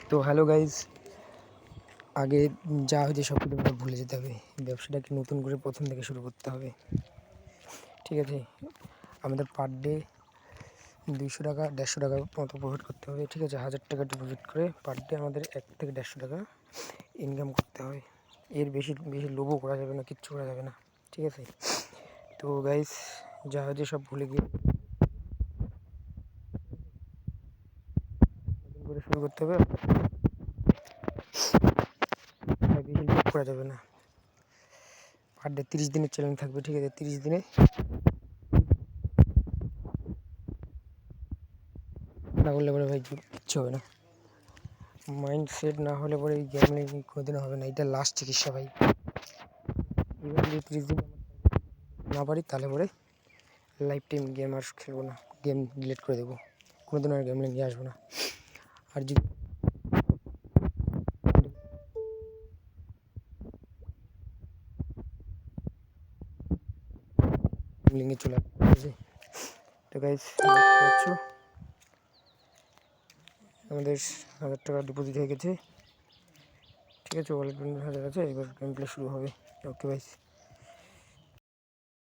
তো hello guys, আগে যা হয়েছে সব কিছু ভুলে যেতে হবে। ব্যবসাটাকে নতুন করে প্রথম থেকে শুরু করতে হবে। ঠিক আছে, আমাদের পার ডে 200 টাকা 150 টাকার মতো প্রফিট করতে হবে। ঠিক আছে, 1000 টাকা ডিপোজিট করে পার ডে আমাদের 1 থেকে 150 টাকা ইনকাম করতে হবে। এর বেশি বেশি লোভও করা যাবে না, কিচ্ছু করা যাবে না। ঠিক আছে, তো গাইজ যা হয়েছে সব ভুলে গিয়ে নতুন করে শুরু করতে হবে। বেশি লোভ করা যাবে না। পার ডে 30 দিনের চ্যালেঞ্জ থাকবে। ঠিক আছে, 30 দিনে না করলে পরে ভাই কিচ্ছু হবে না। মাইন্ড সেট না হলে পরে এই গেমিং কোনোদিনও হবে না। এটা লাস্ট চিকিৎসা ভাই। এবার যদি 30 দিন না পারি তাহলে পরে লাইফ টাইম গেম আর খেলবো না, গেম ডিলিট করে দেবো, কোনোদিন আর গেম নিয়ে আসবো না। আর যদি লিঙ্কে চলে আসবে। তো গাইস দেখতে আমাদের 1000 টাকা ডিপোজিট হয়ে গেছে। ঠিক আছে, ওয়ালেট 1000 আছে। এবার গেম প্লে শুরু হবে। Okay guys.